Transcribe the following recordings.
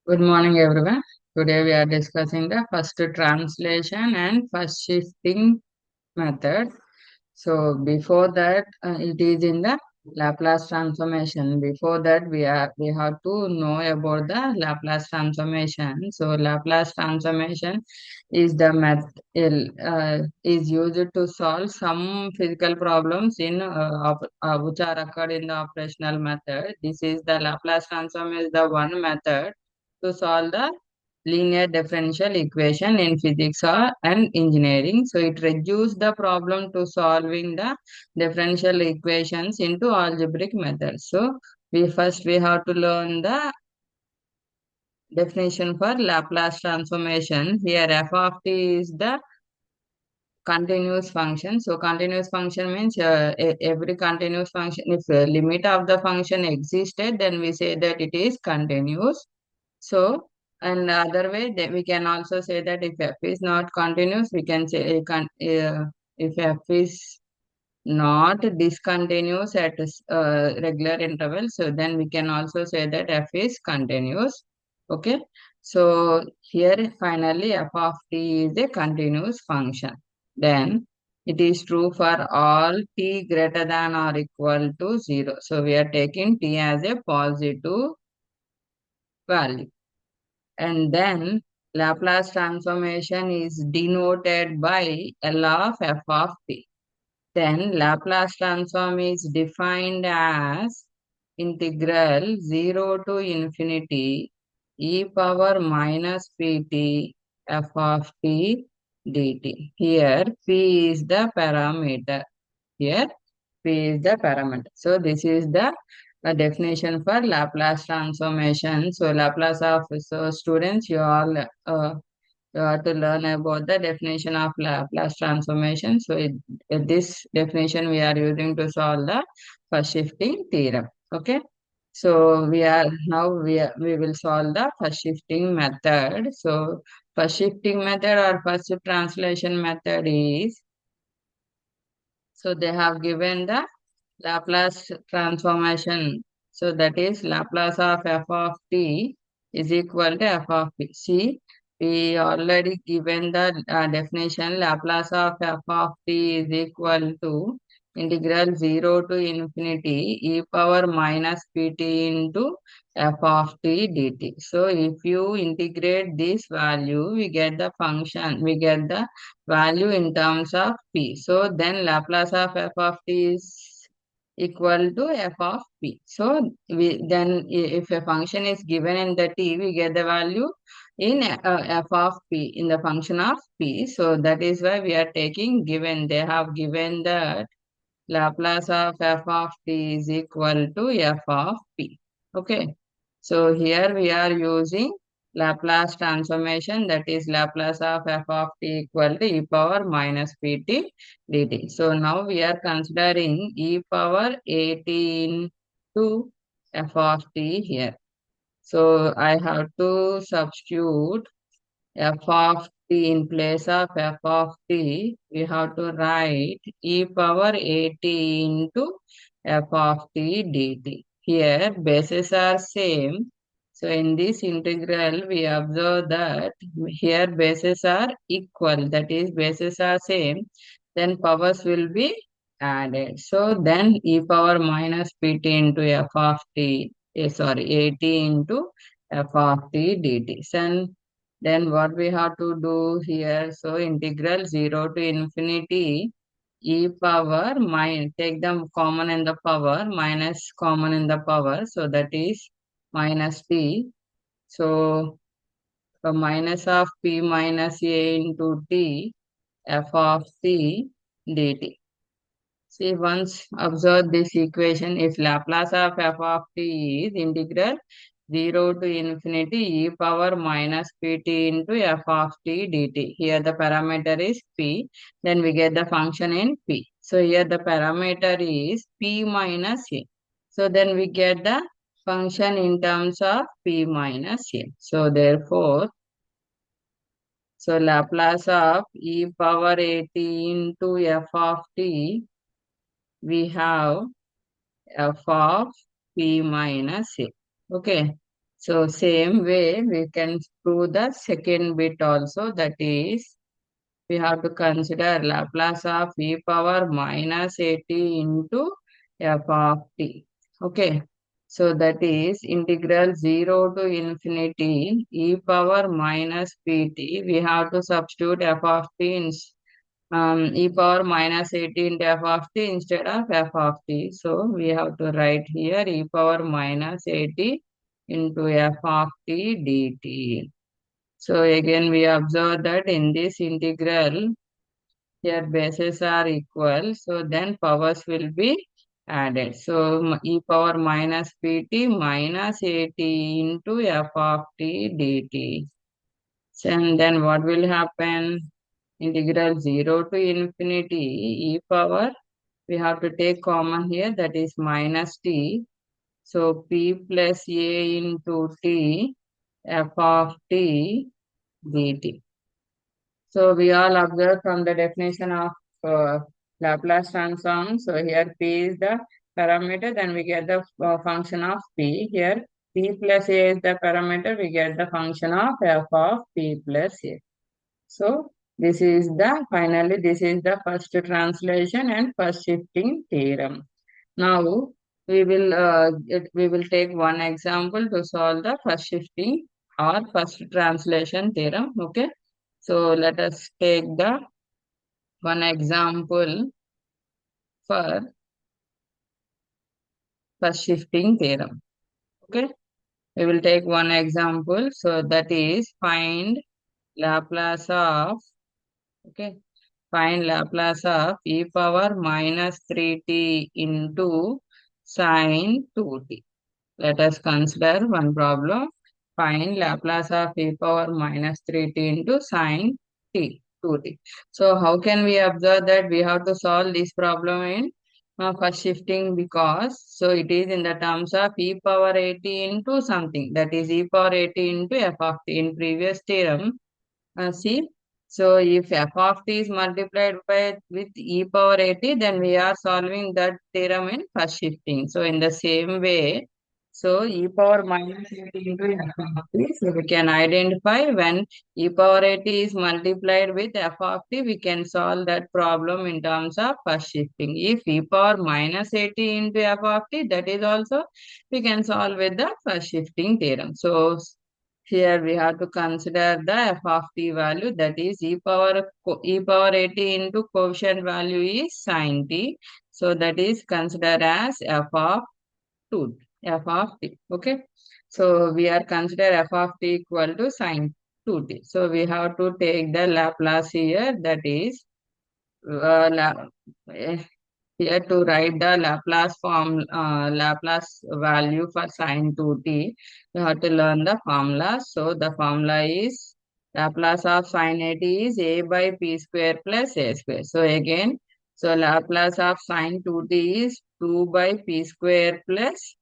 Good morning, everyone. Today we are discussing the first translation and first shifting method. So before that, it is in the Laplace transformation. Before that, we have to know about the Laplace transformation. So Laplace transformation is the is used to solve some physical problems which are occurred in the operational method. This is the Laplace transform is the one method to solve the linear differential equation in physics or and engineering. So it reduces the problem to solving the differential equations into algebraic methods. So we have to learn the definition for Laplace transformation. Here f of t is the continuous function. So continuous function means every continuous function, if the limit of the function existed, then we say that it is continuous. So, and other way that we can also say that if f is not continuous, we can say if f is not discontinuous at regular intervals, so then we can also say that f is continuous. Okay. So here finally f of t is a continuous function. Then it is true for all t greater than or equal to 0. So we are taking t as a positive value. And then Laplace transformation is denoted by L of f of t. Then Laplace transform is defined as integral 0 to infinity e power minus pt f of t dt. Here p is the parameter. Here P is the parameter. So this is the definition for Laplace transformation. So Laplace of so students, you have to learn about the definition of Laplace transformation. So this definition we are using to solve the first shifting theorem. Okay. So we will solve the first shifting method. So first shifting method or first translation method is, so they have given the Laplace transformation. So that is Laplace of f of t is equal to f of p. See, we already given the definition. Laplace of f of t is equal to integral 0 to infinity e power minus pt into f of t dt. So if you integrate this value, we get the function, we get the value in terms of p. So then Laplace of f of t is equal to f of p. So if a function is given in the t, we get the value in f of p in the function of p. So that is why we are taking given. They have given that Laplace of f of t is equal to f of p. Okay. So here we are using Laplace transformation, that is Laplace of f of t equal to e power minus pt dt. So now we are considering e power 18 to f of t here. So I have to substitute f of t in place of f of t. We have to write e power 80 into f of t dt. Here bases are same. So in this integral, we observe that here bases are equal. That is, bases are same. Then powers will be added. So then e power minus pt into f of t. Sorry, 80 into f of t dt. Then what we have to do here, so integral 0 to infinity e power minus, take them common in the power, minus common in the power, so that is minus t. So the minus of p minus a into t f of t dt. See, once observe this equation, if Laplace of f of t is integral 0 to infinity e power minus pt into f of t dt. Here the parameter is p, then we get the function in p. So here the parameter is p minus a. So then we get the function in terms of p minus a. So therefore, so Laplace of e power 80 into f of t, we have f of p minus a. Okay. So same way we can prove the second bit also, that is we have to consider Laplace of e power minus at into f of t. Okay. So that is integral 0 to infinity e power minus pt. We have to substitute f of t in e power minus 18 f of t instead of f of t. So we have to write here e power minus 80 into f of t dt. So again we observe that in this integral here bases are equal, so then powers will be added. So e power minus pt minus 80 into f of t dt. So, and then what will happen? Integral 0 to infinity e power, we have to take common here, that is minus t. So p plus a into t f of t dt. So we all observe from the definition of Laplace transform. So here p is the parameter, then we get the function of p. Here p plus a is the parameter, we get the function of f of p plus a. So this is the finally this is the first translation and first shifting theorem. Now we will take one example to solve the first shifting or first translation theorem. Okay. So let us take the one example for first shifting theorem. Okay. We will take one example. So that is find Laplace of, okay, find Laplace of e power minus 3t into sine 2t. Let us consider one problem. Find Laplace of e power minus 3t into sine t, 2t. So how can we observe that we have to solve this problem in first shifting, because so it is in the terms of e power 80 into something, that is e power 80 into f of t. In previous theorem, see, so if f of t is multiplied by with e power 80, then we are solving that theorem in first shifting. So in the same way, so e power minus 80 into f of t, so we can identify when e power 80 is multiplied with f of t, we can solve that problem in terms of first shifting. If e power minus 80 into f of t, that is also we can solve with the first shifting theorem. So here we have to consider the f of t value, that is e power 80 into coefficient value is sin t. So that is considered as f of 2 f of t. Okay. So we are consider f of t equal to sin 2t. So we have to take the Laplace here, that is uh, la, eh, here to write the Laplace form, Laplace value for sin 2t, you have to learn the formula. So the formula is Laplace of sin 80 is a by p square plus a square. So again, so Laplace of sin 2t is 2 by p square plus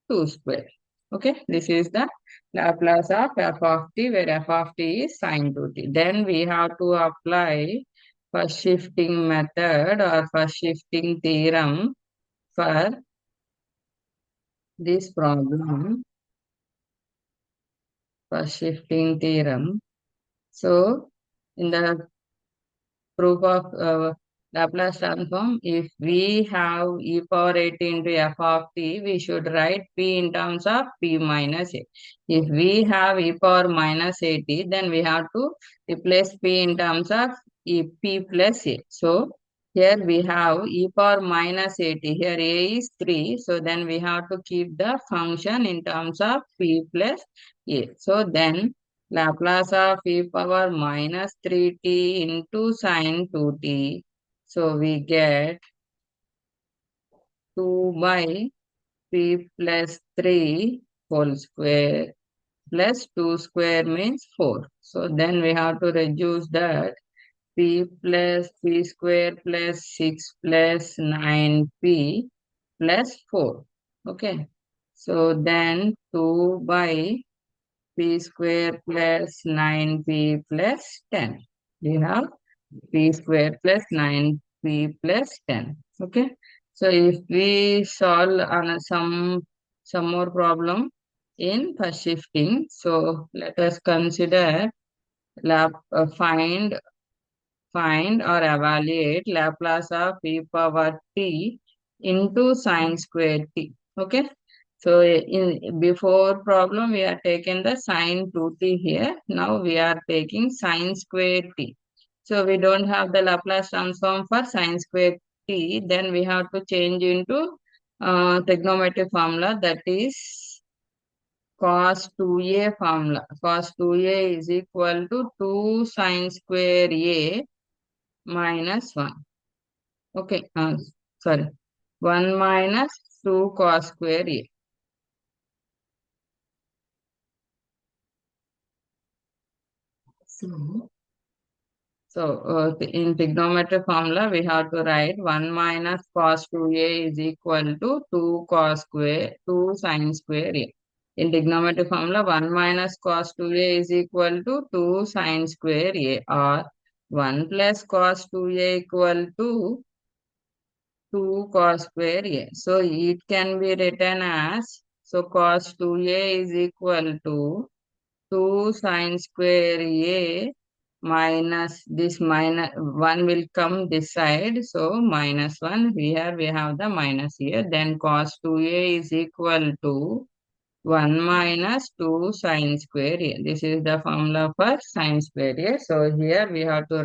2 square. Okay, this is the Laplace of f of t, where f of t is sin 2t. Then we have to apply first shifting method or first shifting theorem for this problem, first shifting theorem. So in the proof of Laplace transform, if we have e power 80 into f of t, we should write p in terms of p minus a. If we have e power minus 80, then we have to replace p in terms of p plus a. So here we have e power minus 80. Here a is 3. So then we have to keep the function in terms of p plus a. So then Laplace of e power minus 3t into sine 2t. So we get 2 by p plus 3 whole square plus 2 square means 4. So then we have to reduce that, p plus p square plus 6 plus 9p plus 4. Okay. So then 2 by p square plus 9p plus 10. We have p square plus 9p plus 10. Okay. So if we solve on some more problem, in first shifting. So let us consider find or evaluate Laplace of e power t into sine square t. Okay. So in before problem we are taking the sine 2t here. Now we are taking sine square t. So we don't have the Laplace transform for sine square t. Then we have to change into trigonometric formula, that is cos 2a formula. Cos 2a is equal to 2 sine square a minus 1. Okay, sorry. 1 minus 2 cos square a. So, in trigonometric formula, we have to write 1 minus cos 2a is equal to 2 sine square a. In trigonometric formula, 1 minus cos 2a is equal to 2 sine square a, or 1 plus cos 2a equal to 2 cos square a. So it can be written as, so cos 2a is equal to 2 sine square a minus this minus 1 will come this side. So minus 1, here we have the minus here. Then cos 2a is equal to 1 minus 2 sine square a. This is the formula for sine square a. So here we have to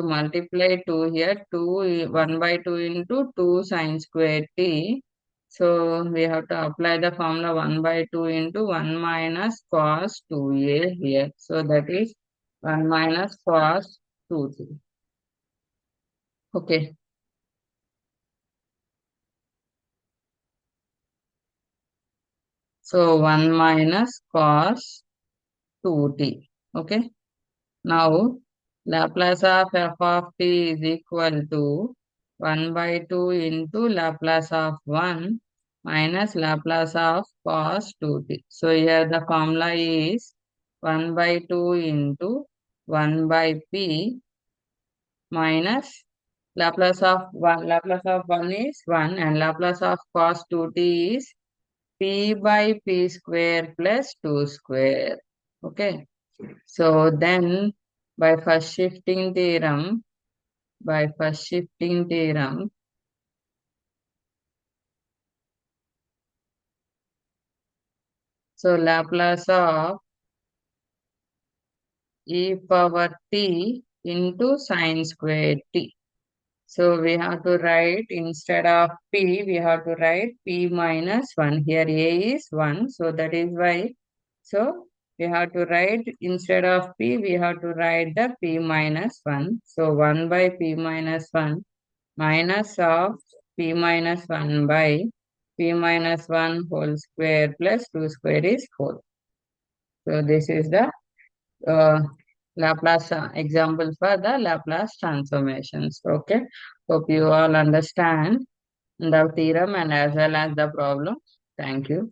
multiply 2 here. 1 by 2 into 2 sine square t. So we have to apply the formula 1 by 2 into 1 minus cos 2a here. So that is 1 minus cos 2t. Okay. So 1 minus cos 2t. Okay. Now, Laplace of f of t is equal to 1 by 2 into Laplace of 1 minus Laplace of cos 2t. So, here the formula is 1 by 2 into 1 by p minus Laplace of 1 is 1, and Laplace of cos 2t is p by p square plus 2 square. Okay. So then by first shifting theorem, so Laplace of e power t into sine square t. So we have to write, instead of p, we have to write p minus 1. Here a is 1, so that is why. So we have to write, instead of p, we have to write the p minus 1. So 1 by p minus 1 minus of p minus 1 by p minus 1 whole square plus 2 square is 4. So this is the uh, Laplace example for the Laplace transformations. Okay. Hope you all understand the theorem and as well as the problem. Thank you.